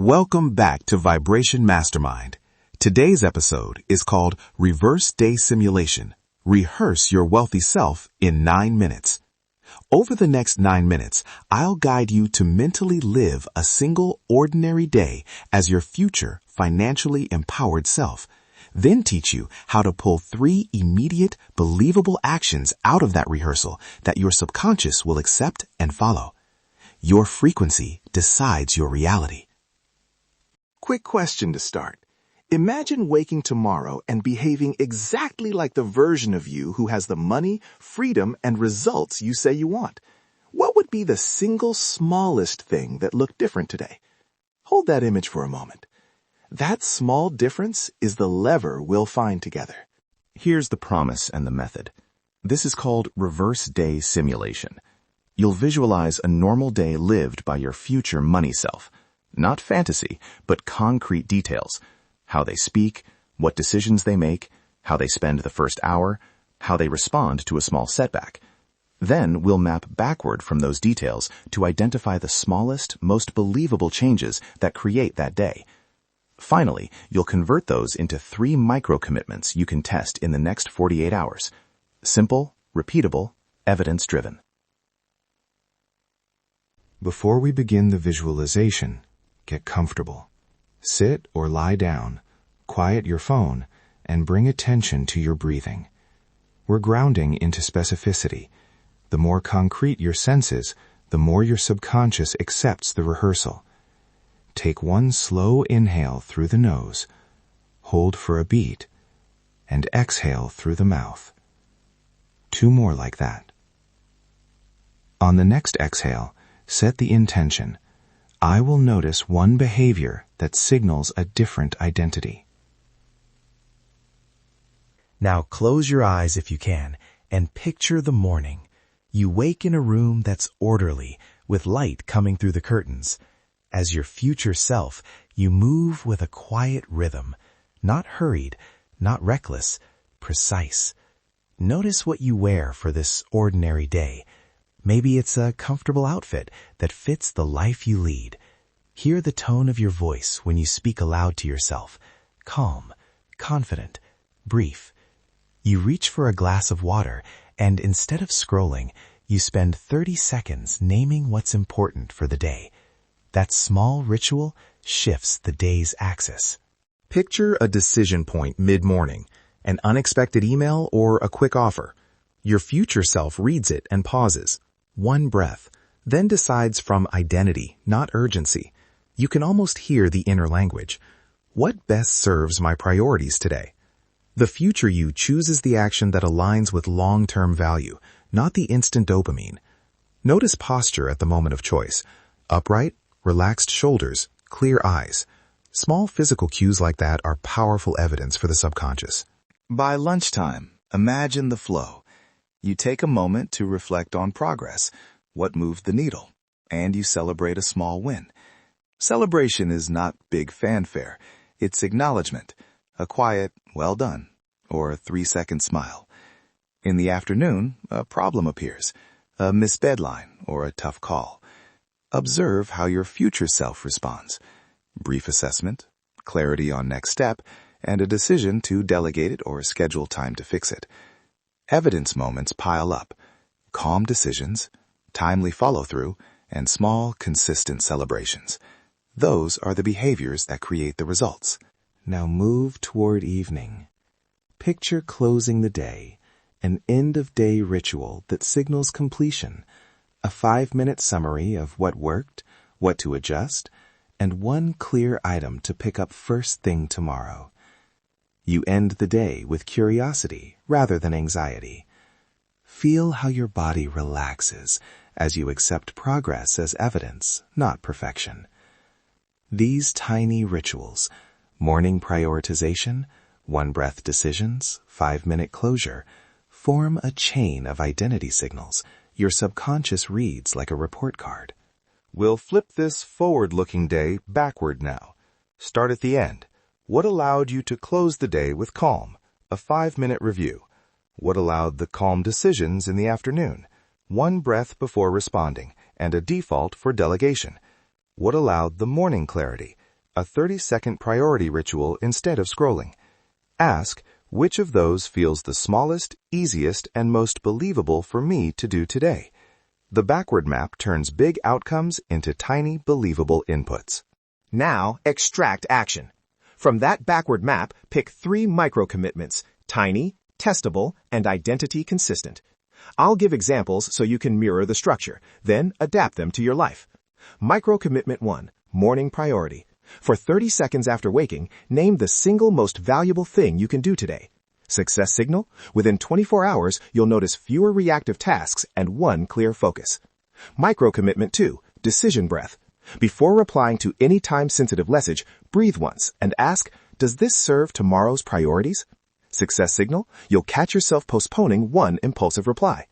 Welcome back to Vibration Mastermind. Today's episode is called Reverse Day Simulation. Rehearse your wealthy self in 9 minutes. Over the next 9 minutes, I'll guide you to mentally live a single ordinary day as your future financially empowered self. Then teach you how to pull 3 immediate, believable actions out of that rehearsal that your subconscious will accept and follow. Your frequency decides your reality. Quick question to start. Imagine waking tomorrow and behaving exactly like the version of you who has the money, freedom, and results you say you want. What would be the single smallest thing that looked different today? Hold that image for a moment. That small difference is the lever we'll find together. Here's the promise and the method. This is called Reverse Day Simulation. You'll visualize a normal day lived by your future money self. Not fantasy, but concrete details. How they speak, what decisions they make, how they spend the first hour, how they respond to a small setback. Then we'll map backward from those details to identify the smallest, most believable changes that create that day. Finally, you'll convert those into 3 micro-commitments you can test in the next 48 hours. Simple, repeatable, evidence-driven. Before we begin the visualization, get comfortable. Sit or lie down, quiet your phone, and bring attention to your breathing. We're grounding into specificity. The more concrete your senses, the more your subconscious accepts the rehearsal. Take 1 slow inhale through the nose, hold for a beat, and exhale through the mouth. 2 more like that. On the next exhale, set the intention. I will notice one behavior that signals a different identity. Now close your eyes if you can and picture the morning. You wake in a room that's orderly with light coming through the curtains. As your future self, you move with a quiet rhythm, not hurried, not reckless, precise. Notice what you wear for this ordinary day. Maybe it's a comfortable outfit that fits the life you lead. Hear the tone of your voice when you speak aloud to yourself. Calm, confident, brief. You reach for a glass of water, and instead of scrolling, you spend 30 seconds naming what's important for the day. That small ritual shifts the day's axis. Picture a decision point mid-morning, an unexpected email or a quick offer. Your future self reads it and pauses. 1 breath, then decides from identity, not urgency. You can almost hear the inner language. What best serves my priorities today? The future you chooses the action that aligns with long-term value, not the instant dopamine. Notice posture at the moment of choice. Upright, relaxed shoulders, clear eyes. Small physical cues like that are powerful evidence for the subconscious. By lunchtime, imagine the flow. You take a moment to reflect on progress, what moved the needle, and you celebrate a small win. Celebration is not big fanfare. It's acknowledgement, a quiet, well done, or a 3-second smile. In the afternoon, a problem appears, a missed deadline, or a tough call. Observe how your future self responds. Brief assessment, clarity on next step, and a decision to delegate it or schedule time to fix it. Evidence moments pile up. Calm decisions, timely follow-through, and small, consistent celebrations. Those are the behaviors that create the results. Now move toward evening. Picture closing the day, an end-of-day ritual that signals completion, a 5-minute summary of what worked, what to adjust, and 1 clear item to pick up first thing tomorrow. You end the day with curiosity rather than anxiety. Feel how your body relaxes as you accept progress as evidence, not perfection. These tiny rituals, morning prioritization, 1-breath decisions, 5-minute closure, form a chain of identity signals your subconscious reads like a report card. We'll flip this forward-looking day backward now. Start at the end. What allowed you to close the day with calm? A 5-minute review. What allowed the calm decisions in the afternoon? 1 breath before responding, and a default for delegation. What allowed the morning clarity? a 30-second priority ritual instead of scrolling. Ask, which of those feels the smallest, easiest, and most believable for me to do today? The backward map turns big outcomes into tiny, believable inputs. Now, extract action. From that backward map, pick 3 micro-commitments: tiny, testable, and identity consistent. I'll give examples so you can mirror the structure, then adapt them to your life. Micro-commitment 1, morning priority. For 30 seconds after waking, name the single most valuable thing you can do today. Success signal: within 24 hours, you'll notice fewer reactive tasks and one clear focus. Micro-commitment 2, decision breath. Before replying to any time-sensitive message, breathe once and ask, does this serve tomorrow's priorities? Success signal: you'll catch yourself postponing one impulsive reply.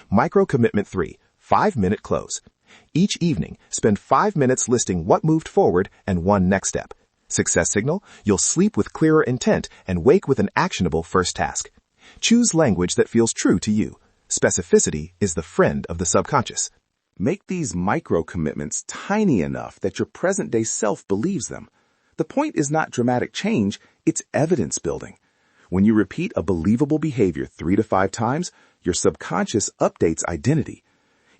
Micro-commitment 3, 5-minute close. Each evening, spend 5 minutes listing what moved forward and one next step. Success signal: you'll sleep with clearer intent and wake with an actionable first task. Choose language that feels true to you. Specificity is the friend of the subconscious. Make these micro-commitments tiny enough that your present-day self believes them. The point is not dramatic change, it's evidence building. When you repeat a believable behavior 3 to 5 times, your subconscious updates identity.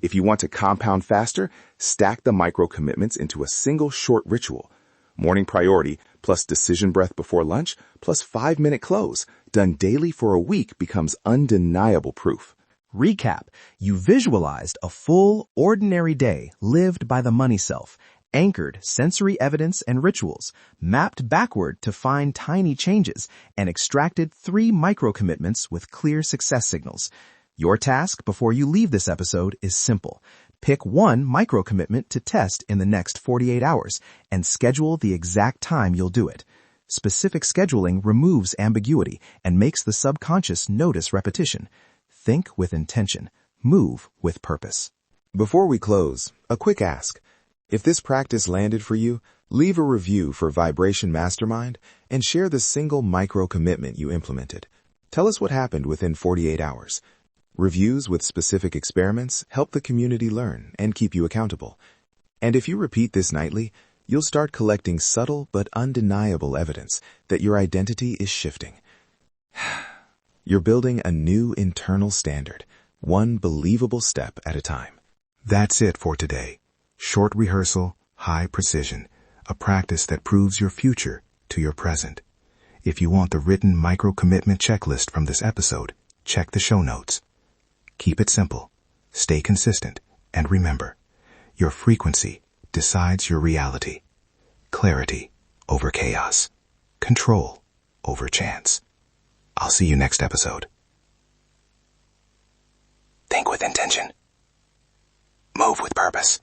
If you want to compound faster, stack the micro-commitments into a single short ritual. Morning priority plus decision breath before lunch plus 5-minute close, done daily for a week, becomes undeniable proof. Recap. You visualized a full, ordinary day lived by the money self, anchored sensory evidence and rituals, mapped backward to find tiny changes, and extracted 3 micro-commitments with clear success signals. Your task before you leave this episode is simple. Pick 1 micro-commitment to test in the next 48 hours and schedule the exact time you'll do it. Specific scheduling removes ambiguity and makes the subconscious notice repetition. Think with intention. Move with purpose. Before we close, a quick ask. If this practice landed for you, leave a review for Vibration Mastermind and share the single micro-commitment you implemented. Tell us what happened within 48 hours. Reviews with specific experiments help the community learn and keep you accountable. And if you repeat this nightly, you'll start collecting subtle but undeniable evidence that your identity is shifting. You're building a new internal standard, one believable step at a time. That's it for today. Short rehearsal, high precision, a practice that proves your future to your present. If you want the written micro-commitment checklist from this episode, check the show notes. Keep it simple, stay consistent, and remember, your frequency decides your reality. Clarity over chaos. Control over chance. I'll see you next episode. Think with intention. Move with purpose.